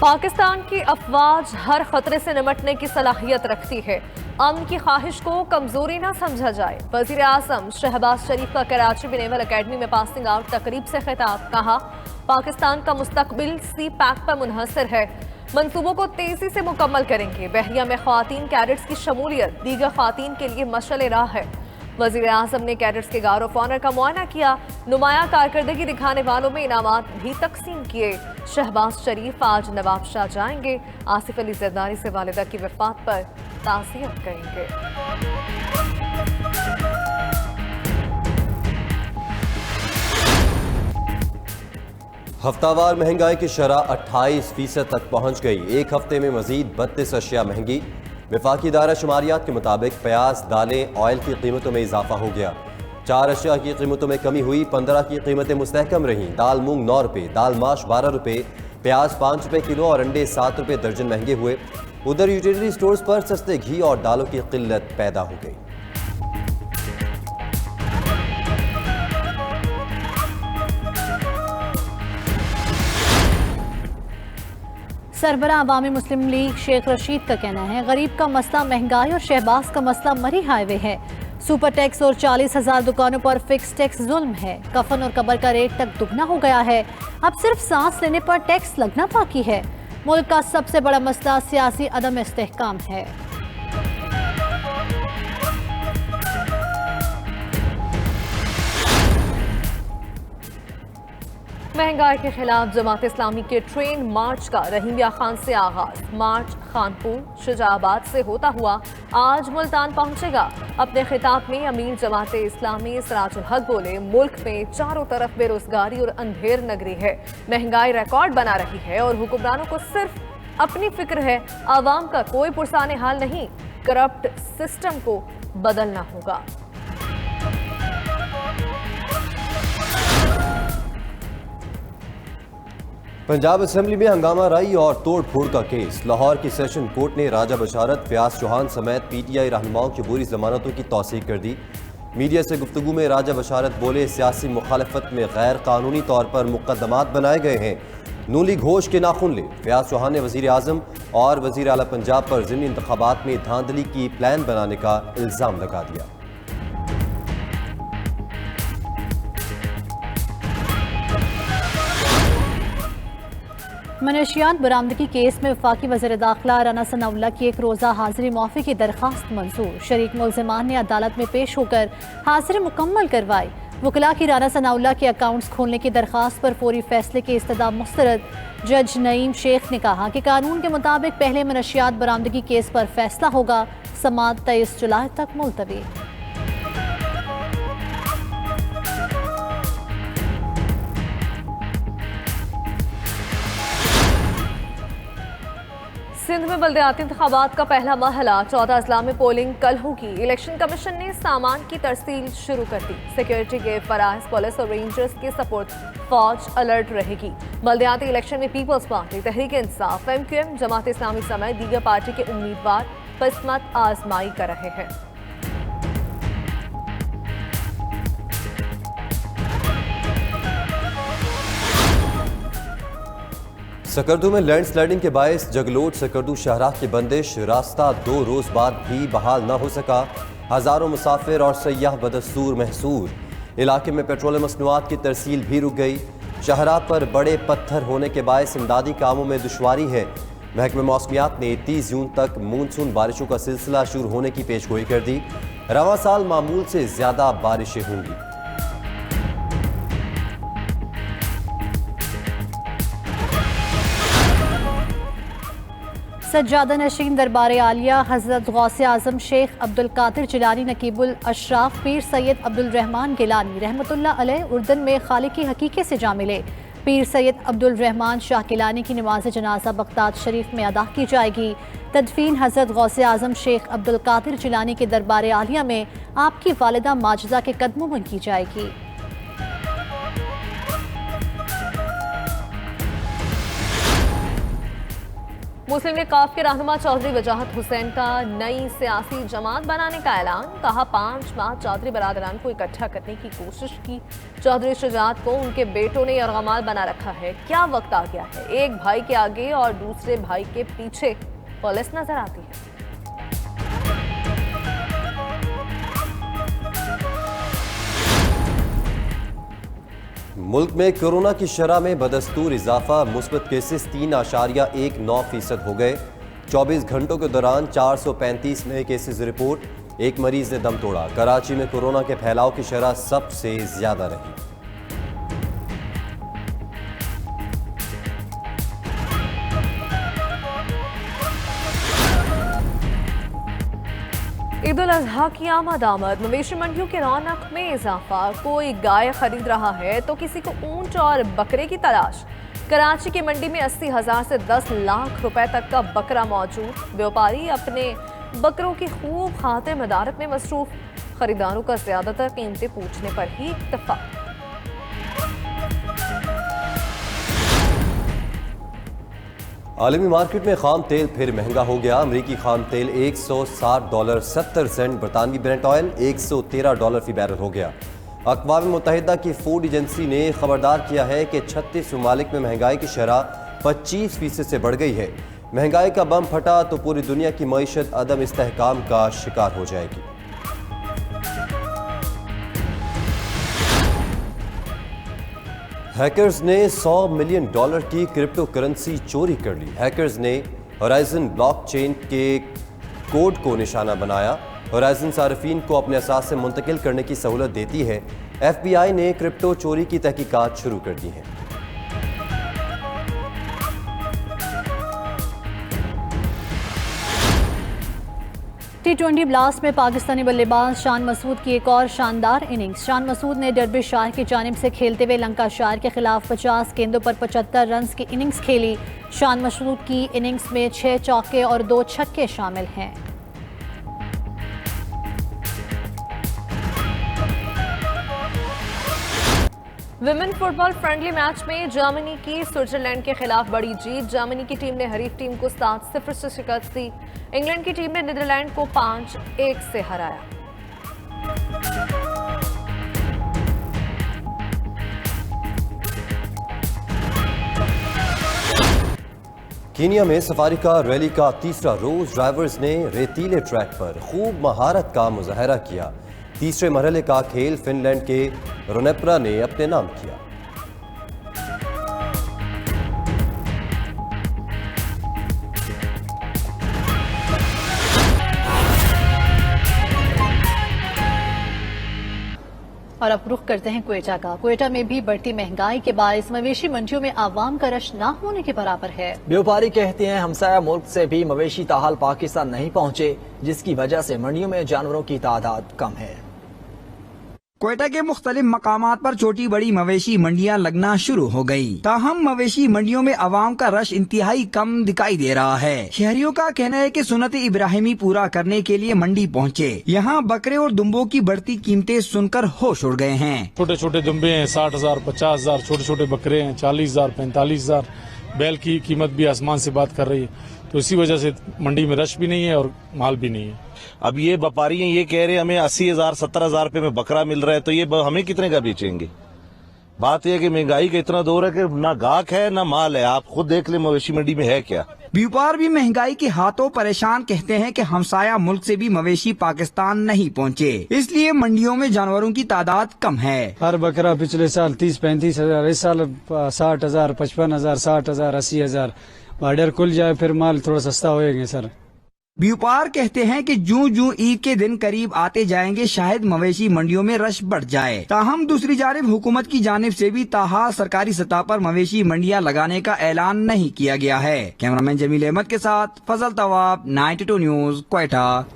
पाकिस्तान की अफवाज हर खतरे से निपटने की सलाहियत रखती है। अमन की ख्वाहिश को कमजोरी न समझा जाए। वजीर आजम शहबाज शरीफ का कराची में नेवल अकेडमी में पासिंग आउट तकरीब से खिताब। कहा, पाकिस्तान का मुस्तकबिल सी पैक पर मुनहसर है। मंसूबों को तेजी से मुकम्मल करेंगे। बहरिया में ख्वातीन कैडेट्स की शमूलियत दीगर ख्वातीन के लिए मशअल राह है। वजीर आजम ने कैडेट्स के गार्ड ऑफ ऑनर का मुआयना किया। नुमाया कारकर्दगी दिखाने वालों में इनामात भी तकसीम किए। शहबाज शरीफ आज नवाबशाह जाएंगे। आसिफ अली जरदारी से वालिदा की वफात पर ताज़ियत करेंगे। हफ्तावार महंगाई की शरह 28% तक पहुंच गई। एक हफ्ते में मजीद 32 अशिया महंगी। वफाकी इदारा शुमारियात के मुताबिक प्याज, दालें, ऑयल की कीमतों में इजाफा हो गया। 4 अशिया की कीमतों में कमी हुई। 15 की कीमतें मुस्तहकम रहीं। दाल मूंग 9 रुपये, दाल माश 12 रुपये, प्याज 5 रुपये किलो और अंडे 7 रुपये दर्जन महंगे हुए। उधर यूटिलिटी स्टोर्स पर सस्ते घी और दालों की किल्लत पैदा हो गई। सरबराह अवामी मुस्लिम लीग शेख रशीद का कहना है, गरीब का मसला महंगाई और शहबाज का मसला मरी हाईवे है। सुपर टैक्स और 40,000 दुकानों पर फिक्स टैक्स जुल्म है। कफन और कब्र का रेट तक दुगना हो गया है। अब सिर्फ सांस लेने पर टैक्स लगना बाकी है। मुल्क का सबसे बड़ा मसला सियासी अदम इस्तेहकाम है। महंगाई के खिलाफ जमात इस्लामी के ट्रेन मार्च का रहीमिया खान से आगाज। मार्च खानपुर शुजाबाद से होता हुआ आज मुल्तान पहुंचेगा। अपने खिताब में अमीर जमात इस्लामी सिराजुल हक बोले, मुल्क में चारों तरफ बेरोजगारी और अंधेर नगरी है। महंगाई रिकॉर्ड बना रही है और हुक्मरानों को सिर्फ अपनी फिक्र है। आवाम का कोई पुरसाने हाल नहीं। करप्ट सिस्टम को बदलना होगा। पंजाब असेंबली में हंगामा राई और तोड़ फोड़ का केस। लाहौर की सेशन कोर्ट ने राजा बशारत, फयाज चौहान समेत PTI रहनुमाओं की बुरी जमानतों की तौसीक कर दी। मीडिया से गुफ्तगू में राजा बशारत बोले, सियासी मुखालफत में गैर कानूनी तौर पर मुकदमात बनाए गए हैं। नूली घोष के नाखुन ले। फयाज चौहान ने वजीर आजम और वजीर आला पंजाब पर ज़िमनी इंतखाबात में धांधली की प्लान बनाने का इल्ज़ाम लगा दिया। मनशियात बरामदगी केस में वफाकी वज़ीर दाखिला राना सनाउल्लाह की एक रोज़ा हाजिरी मुआफ़ी की दरख्वास्त मंजूर। शरीक मुल्ज़िमान ने अदालत में पेश होकर हाजिरी मुकम्मल करवाई। वकला की राना सनाउल्लाह के अकाउंट्स खोलने की दरख्वास्त पर फौरी फैसले की इस्तदा मुस्तरद। जज नईम शेख ने कहा कि कानून के मुताबिक पहले मनशियात बरामदगी केस पर फैसला होगा। समाअत 23 जुलाई तक मुलतवी। सिंध में बल्दियाती इंतखाबात का पहला मरहला 14 अजला में पोलिंग कल होगी। इलेक्शन कमीशन ने सामान की तरसील शुरू कर दी। सिक्योरिटी के फराइज पुलिस और रेंजर्स के सपोर्ट फौज अलर्ट रहेगी। बल्दियाती इलेक्शन में peoples party, Tehreek Insaf, MQM, Jamaat Islami समेत दीगर पार्टी के उम्मीदवार किस्मत आजमाई कर रहे हैं। सकरदू में लैंडस्लाइडिंग के बायस जगलोट सकरदू शाहराह की बंदिश। रास्ता 2 रोज बाद भी बहाल न हो सका। हजारों मुसाफिर और सयाह बदस्तूर महसूर। इलाके में पेट्रोलियम मसनूआत की तरसील भी रुक गई। शाहराह पर बड़े पत्थर होने के बायस इमदादी कामों में दुश्वारी है। महकमे मौसमियात ने 30 जून तक मानसून बारिशों का सिलसिला शुरू होने की पेशगोई कर दी। रवां साल मामूल से ज्यादा बारिशें होंगी। सज्जादा नशीन दरबार आलिया हज़रत गौसे आज़म शेख अब्दुल कादिर जिलानी नकीबुल अशराफ पीर सैयद अब्दुल रहमान गिलानी रहमतुल्लाह अलैह उर्दन में खालिकी हकीके से जा मिले। पीर सैयद अब्दुल रहमान शाह गिलानी की नमाज जनाजा बगदाद शरीफ में अदा की जाएगी। तदफीन हज़रत गौसे आज़म शेख अब्दुल कादिर जिलानी के दरबार आलिया में आपकी वालिदा माजिदा के कदमों में की जाएगी। मुस्लिम लीग काफ के रहनुमा चौधरी वजाहत हुसैन का नई सियासी जमात बनाने का ऐलान। कहा 5 माह चौधरी बरादरान को इकट्ठा करने की कोशिश की। चौधरी शुजात को उनके बेटों ने यरगमाल बना रखा है। क्या वक्त आ गया है, एक भाई के आगे और दूसरे भाई के पीछे पुलिस नजर आती है। मुल्क में कोरोना की शरह में बदस्तूर इजाफा। मुस्बत केसेस 3.19% हो गए। 24 घंटों के दौरान 435 नए केसेस रिपोर्ट। एक मरीज ने दम तोड़ा। कराची में कोरोना के फैलाव की शरह सबसे ज्यादा रही। ईद उल अजहा की आमद मवेशी मंडियों की रौनक में इजाफा। कोई गाय खरीद रहा है तो किसी को ऊंट और बकरे की तलाश। कराची की मंडी में 80,000 से 10 लाख रुपए तक का बकरा मौजूद। व्यापारी अपने बकरों की खूब खातिर मदारत में मसरूफ। खरीदारों का ज्यादातर कीमतें पूछने पर ही इत्तफाक। आलमी मार्केट में खाम तेल फिर महंगा हो गया। अमरीकी खाम तेल $160.70। बरतानवी ब्रेंट ऑयल $113 फी बैरल हो गया। अक़वाम मुत्तहिदा की फूड एजेंसी ने खबरदार किया है कि 36 ममालिक में महंगाई की शरह 25% से बढ़ गई है। महंगाई का बम फटा तो पूरी दुनिया की मईशत अदम इस्तेहकाम का शिकार हो जाएगी। हैकर्स ने $100 मिलियन की क्रिप्टो करेंसी चोरी कर ली। हैकर्स ने होराइजन ब्लॉकचेन के कोड को निशाना बनाया। होराइजन सार्फिन को अपने असास से मुंतकिल करने की सहूलत देती है। FBI ने क्रिप्टो चोरी की तहकीकात शुरू कर दी है। T20 ब्लास्ट में पाकिस्तानी बल्लेबाज शान मसूद की एक और शानदार इनिंग्स। शान मसूद ने डर्बिशायर की जानिब से खेलते हुए लंकाशायर के खिलाफ 50 गेंदों पर 75 रन की इनिंग्स खेली। शान मसूद की इनिंग्स में 6 चौके और 2 छक्के शामिल हैं। विमेन फुटबॉल फ्रेंडली मैच में जर्मनी की स्विट्जरलैंड के खिलाफ बड़ी जीत। जर्मनी की टीम ने हरीफ टीम को 7-0 से शिकस्त दी। इंग्लैंड की टीम ने नीदरलैंड को 5-1 से हराया। कीनिया में सफारी कार रैली का तीसरा रोज ड्राइवर्स ने रेतीले ट्रैक पर खूब महारत का मुजाहरा किया। तीसरे मरहले का खेल फिनलैंड के रोनेप्रा ने अपने नाम किया। और अब रुख करते हैं क्वेटा का। क्वेटा में भी बढ़ती महंगाई के बायस मवेशी मंडियों में आवाम का रश न होने के बराबर है। व्यापारी कहते हैं हमसाया मुल्क से भी मवेशी ताहाल पाकिस्तान नहीं पहुँचे, जिसकी वजह से मंडियों में जानवरों की तादाद कम है। क्वेटा के मुख्तलिफ मकामात पर छोटी बड़ी मवेशी मंडियां लगना शुरू हो गई। ताहम मवेशी मंडियों में आवाम का रश इंतहाई कम दिखाई दे रहा है। शहरियों का कहना है कि सुन्नत इब्राहिमी पूरा करने के लिए मंडी पहुंचे। यहां बकरे और दुम्बों की बढ़ती कीमतें सुनकर होश उड़ गए हैं। छोटे छोटे दुम्बे हैं 60,000 50,000, छोटे छोटे बकरे हैं 40,000 45,000। बैल की कीमत भी आसमान से बात कर रही है, तो इसी वजह से मंडी में रश भी नहीं है और माल भी नहीं है। अब ये व्यापारी ये कह रहे हैं हमें 80,000 70,000 रुपए में बकरा मिल रहा है, तो ये हमें कितने का बेचेंगे। बात यह है कि महंगाई का इतना दौर है कि ना गाहक है ना माल है। आप खुद देख ले मवेशी मंडी में है क्या। व्यापार भी महंगाई के हाथों परेशान। कहते हैं कि हमसाया मुल्क से भी मवेशी पाकिस्तान नहीं पहुंचे, इसलिए मंडियों में जानवरों की तादाद कम है। हर बकरा पिछले साल 30-35 हजार, इस साल 60,000 55,000 60,000 80,000। बार्डर खुल जाए फिर माल थोड़ा सस्ता होएगा सर। व्यापार कहते हैं कि जूं ईद के दिन करीब आते जाएंगे शायद मवेशी मंडियों में रश बढ़ जाए। ताहम दूसरी जानिब हुकूमत की जानिब से भी ताहाल सरकारी सतह पर मवेशी मंडियां लगाने का ऐलान नहीं किया गया है। कैमरामैन जमील अहमद के साथ फजल तवाब, 92 न्यूज़, क्वेटा।